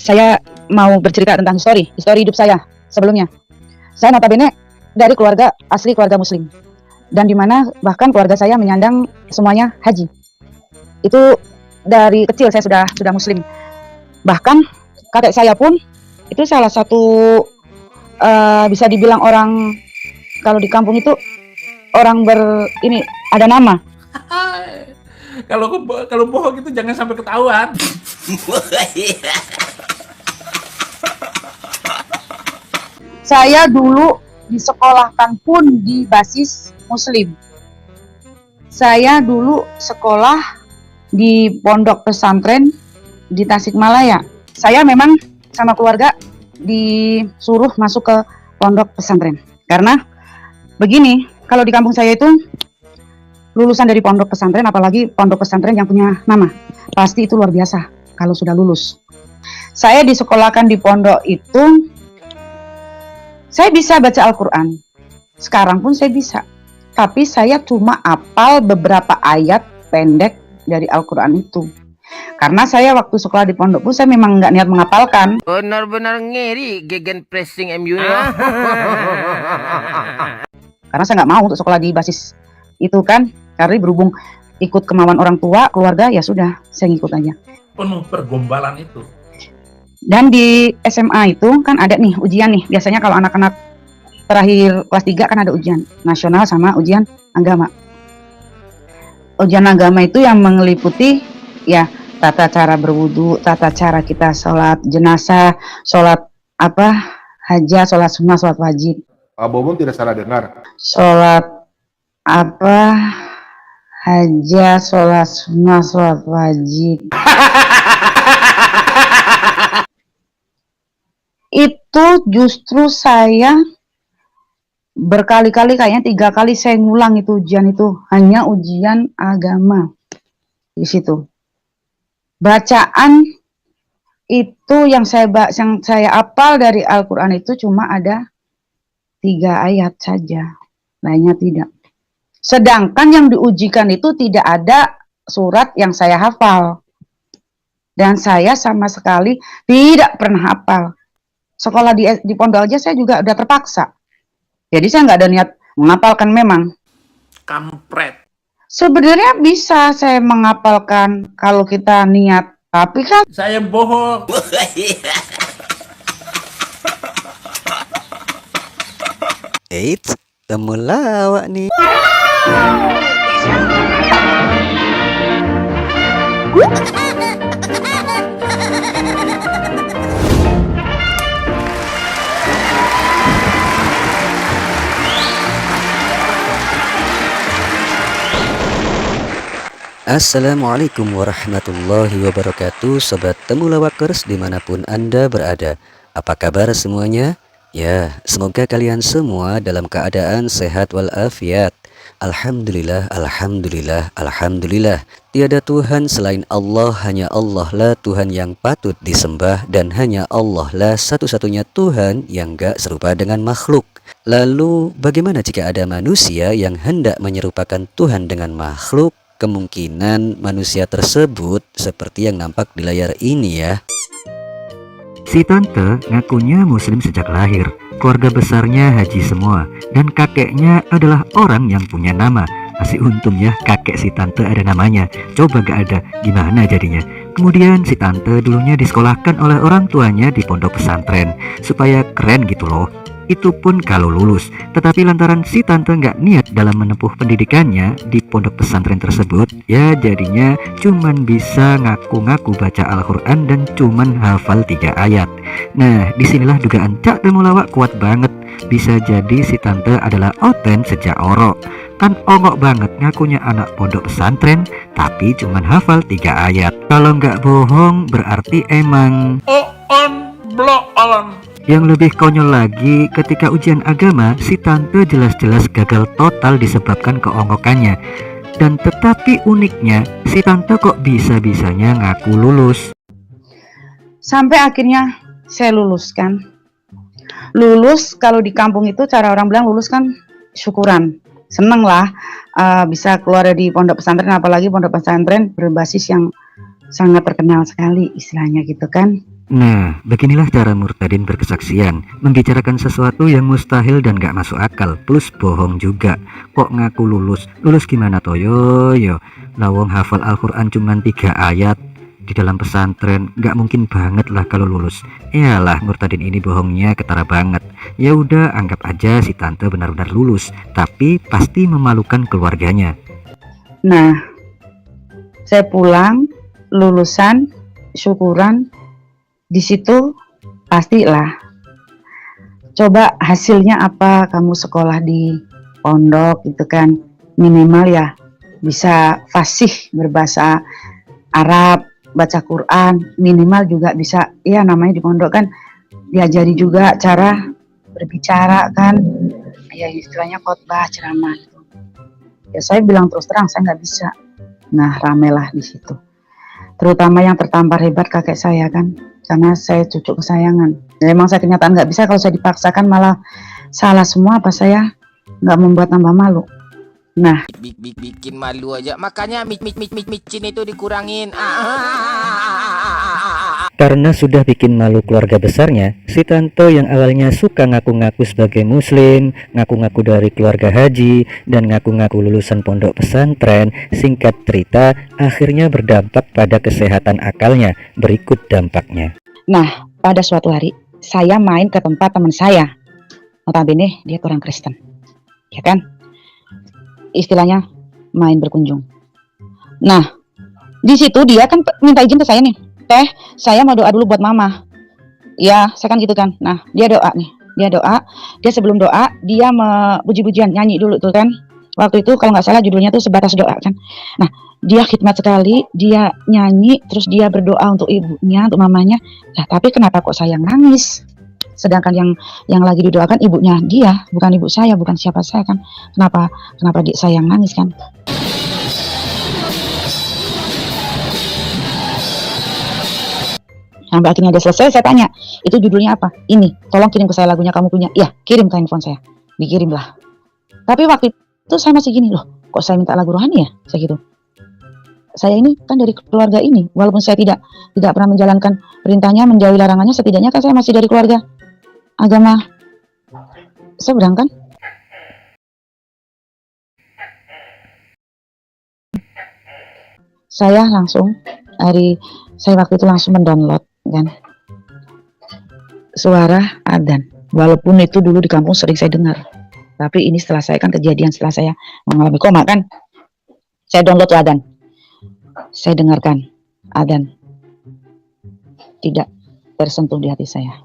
Saya mau bercerita tentang histori hidup saya sebelumnya. Saya notabene dari keluarga asli keluarga muslim. Dan dimana bahkan keluarga saya menyandang semuanya haji. Itu dari kecil saya sudah muslim. Bahkan kakek saya pun itu salah satu bisa dibilang orang kalau di kampung itu orang ini ada nama. Kalau bohong itu jangan sampai ketahuan. Saya dulu disekolahkan pun di basis muslim. Saya dulu sekolah di pondok pesantren di Tasikmalaya. Saya memang sama keluarga disuruh masuk ke pondok pesantren. Karena begini, kalau di kampung saya itu lulusan dari pondok pesantren, apalagi pondok pesantren yang punya nama, pasti itu luar biasa kalau sudah lulus. Saya disekolahkan di pondok itu, saya bisa baca Al-Quran. Sekarang pun saya bisa. Tapi saya cuma hafal beberapa ayat pendek dari Al-Quran itu. Karena saya waktu sekolah di pondok pun saya memang nggak niat menghafalkan. Benar-benar ngeri gegen pressing MU ya. Karena saya nggak mau untuk sekolah di basis itu kan. Karena berhubung ikut kemauan orang tua, keluarga, ya sudah, saya ngikut aja. Penuh pergombalan itu. Dan di SMA itu kan ada nih ujian nih. Biasanya kalau anak-anak terakhir kelas 3 kan ada ujian nasional sama ujian agama. Ujian agama itu yang meliputi ya tata cara berwudu, tata cara kita sholat jenazah, sholat hajat, sholat sunnah, sholat wajib. Pak Bobon tidak salah dengar. Sholat hajat, sholat sunnah, sholat wajib. Itu justru saya berkali-kali, kayaknya 3 kali saya ngulang itu ujian itu, hanya ujian agama di situ. Bacaan itu yang saya hafal dari Al-Quran itu cuma ada 3 ayat saja, lainnya tidak. Sedangkan yang diujikan itu tidak ada surat yang saya hafal, dan saya sama sekali tidak pernah hafal. Sekolah di pondok aja saya juga udah terpaksa. Jadi saya nggak ada niat menghafalkan memang. Kampret. Sebenarnya bisa saya menghafalkan kalau kita niat. Tapi kan Saya bohong. Eits, temulawak nih. Assalamualaikum warahmatullahi wabarakatuh. Sobat Temulawakers dimanapun Anda berada, apa kabar semuanya? Ya, semoga kalian semua dalam keadaan sehat walafiat. Alhamdulillah, alhamdulillah, alhamdulillah. Tiada Tuhan selain Allah, hanya Allah lah Tuhan yang patut disembah, dan hanya Allah lah satu-satunya Tuhan yang gak serupa dengan makhluk. Lalu bagaimana jika ada manusia yang hendak menyerupakan Tuhan dengan makhluk? Kemungkinan manusia tersebut seperti yang nampak di layar ini ya. Si tante ngakunya muslim sejak lahir. Keluarga besarnya haji semua, dan kakeknya adalah orang yang punya nama. Masih untung ya kakek si tante ada namanya. Coba gak ada, gimana jadinya? Kemudian si tante dulunya disekolahkan oleh orang tuanya di pondok pesantren supaya keren gitu loh. Itu pun kalau lulus. Tetapi lantaran si tante nggak niat dalam menempuh pendidikannya di pondok pesantren tersebut, ya jadinya cuman bisa ngaku-ngaku baca Al-Quran dan cuman hafal 3 ayat. Nah, disinilah dugaan Cak Temulawak kuat banget. Bisa jadi si tante adalah oten sejak orok. Kan ongok banget ngakunya anak pondok pesantren, tapi cuman hafal 3 ayat. Kalau nggak bohong berarti emang On block on. Yang lebih konyol lagi, ketika ujian agama, si tante jelas-jelas gagal total disebabkan keongokannya. Dan tetapi uniknya, si tante kok bisa-bisanya ngaku lulus. sampai akhirnya saya lulus kan. Lulus kalau di kampung itu cara orang bilang lulus kan syukuran. Seneng lah bisa keluar dari pondok pesantren, apalagi pondok pesantren berbasis yang sangat terkenal sekali istilahnya gitu kan. Nah, beginilah cara murtadin berkesaksian, membicarakan sesuatu yang mustahil dan gak masuk akal, plus bohong juga. Kok ngaku lulus? Lulus gimana toyo? Yo, lawong hafal Al-Quran cuman 3 ayat di dalam pesantren, gak mungkin banget lah kalau lulus. Iyalah, murtadin ini bohongnya ketara banget. Ya udah, anggap aja si tante benar-benar lulus, tapi pasti memalukan keluarganya. Nah, saya pulang, lulusan, syukuran, di situ pastilah. Coba hasilnya apa kamu sekolah di pondok gitu kan, minimal ya bisa fasih berbahasa Arab, baca Quran, minimal juga bisa, ya namanya di pondok kan diajari juga cara berbicara kan, ya istilahnya khotbah, ceramah gitu. Ya saya bilang terus terang saya nggak bisa. Nah ramelah di situ. Terutama yang tertampar hebat kakek saya kan, karena saya cucu kesayangan. Memang saya kenyataan nggak bisa, kalau saya dipaksakan malah salah semua, apa saya nggak membuat tambah malu. Nah, Bikin malu aja. Makanya micin itu dikurangin. Karena sudah bikin malu keluarga besarnya, si tante yang awalnya suka ngaku-ngaku sebagai muslim, ngaku-ngaku dari keluarga haji, dan ngaku-ngaku lulusan pondok pesantren, singkat cerita, akhirnya berdampak pada kesehatan akalnya. Berikut dampaknya. nah pada suatu hari saya main ke tempat teman saya, notabene dia orang Kristen, ya kan? Istilahnya main berkunjung. Nah, di situ dia kan minta izin ke saya nih. Teh, saya mau doa dulu buat mama. Ya, saya kan gitu kan. Nah, dia doa nih. Dia sebelum doa, dia puji-pujian, nyanyi dulu tuh kan. Waktu itu kalau nggak salah judulnya tuh sebatas doa kan. Nah, dia khidmat sekali, dia nyanyi, terus dia berdoa untuk ibunya, untuk mamanya. Nah, tapi kenapa kok saya nangis? Sedangkan yang lagi didoakan ibunya dia, bukan ibu saya, bukan siapa saya kan. Kenapa saya yang nangis kan? Sampai akhirnya dia selesai, saya tanya, itu judulnya apa? Ini, tolong kirim ke saya lagunya, kamu punya? Ya, kirim ke handphone saya. Dikirim lah. Tapi waktu itu saya masih gini, loh, kok saya minta lagu rohani ya? Saya gitu. Saya ini kan dari keluarga ini, walaupun saya tidak pernah menjalankan perintahnya, menjauhi larangannya, setidaknya kan saya masih dari keluarga agama seberang kan? Saya waktu itu langsung mendownload kan suara adzan, walaupun itu dulu di kampung sering saya dengar, tapi ini setelah saya kan kejadian, setelah saya mengalami koma kan, saya download adzan, saya dengarkan adzan, tidak tersentuh di hati saya.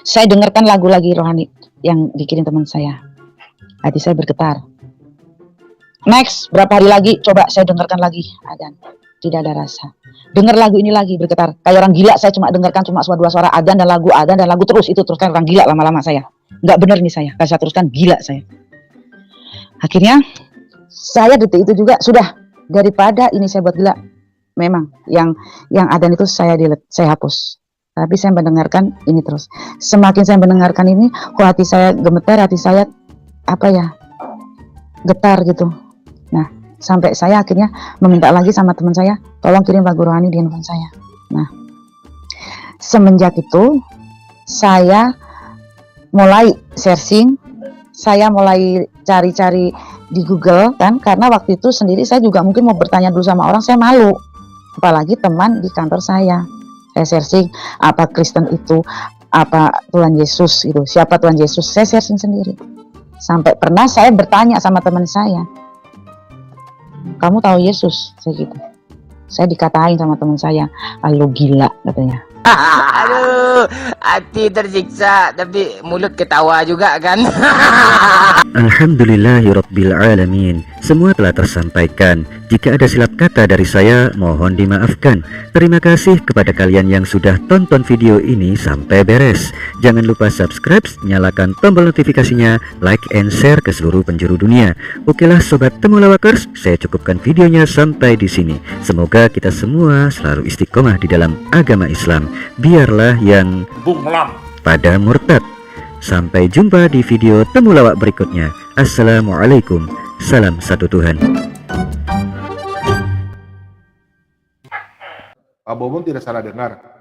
Saya dengarkan lagu lagi rohani yang dikirim teman saya, hati saya bergetar. Next, berapa hari lagi, coba saya dengarkan lagi adzan, tidak ada rasa. Dengar lagu ini lagi, bergetar. Kayak orang gila, saya cuma dengarkan cuma dua suara adzan dan lagu terus. Itu terus kan orang gila lama-lama saya. Nggak bener nih saya, kalau saya teruskan gila saya. Akhirnya, saya detik itu juga, sudah, daripada ini saya buat gila. Memang, yang adzan itu saya delete, saya hapus. Tapi saya mendengarkan ini terus. Semakin saya mendengarkan ini, kok hati saya gemetar, hati saya, getar gitu. Nah, sampai saya akhirnya meminta lagi sama teman saya, tolong kirim lagu rohani di handphone saya. Nah, semenjak itu saya mulai searching, saya mulai cari-cari di Google kan, karena waktu itu sendiri saya juga mungkin mau bertanya dulu sama orang, saya malu, apalagi teman di kantor saya. Saya searching apa Kristen itu, apa Tuhan Yesus gitu, siapa Tuhan Yesus, saya searching sendiri. Sampai pernah saya bertanya sama teman saya, kamu tahu Yesus? Saya gitu. Saya dikatain sama teman saya, lo gila katanya. Aduh, hati tersiksa tapi mulut ketawa juga kan. Alhamdulillahirrabbilalamin. Semua telah tersampaikan. Jika ada silap kata dari saya, mohon dimaafkan. Terima kasih kepada kalian yang sudah tonton video ini sampai beres. Jangan lupa subscribe, nyalakan tombol notifikasinya, like and share ke seluruh penjuru dunia. Okelah sobat Temulawakers, saya cukupkan videonya sampai di sini. Semoga kita semua selalu istiqomah di dalam agama Islam. Biarlah yang Bunglon. pada murtad. Sampai jumpa di video temulawak berikutnya. Assalamualaikum. Salam satu Tuhan. Pak Bobon tidak salah dengar.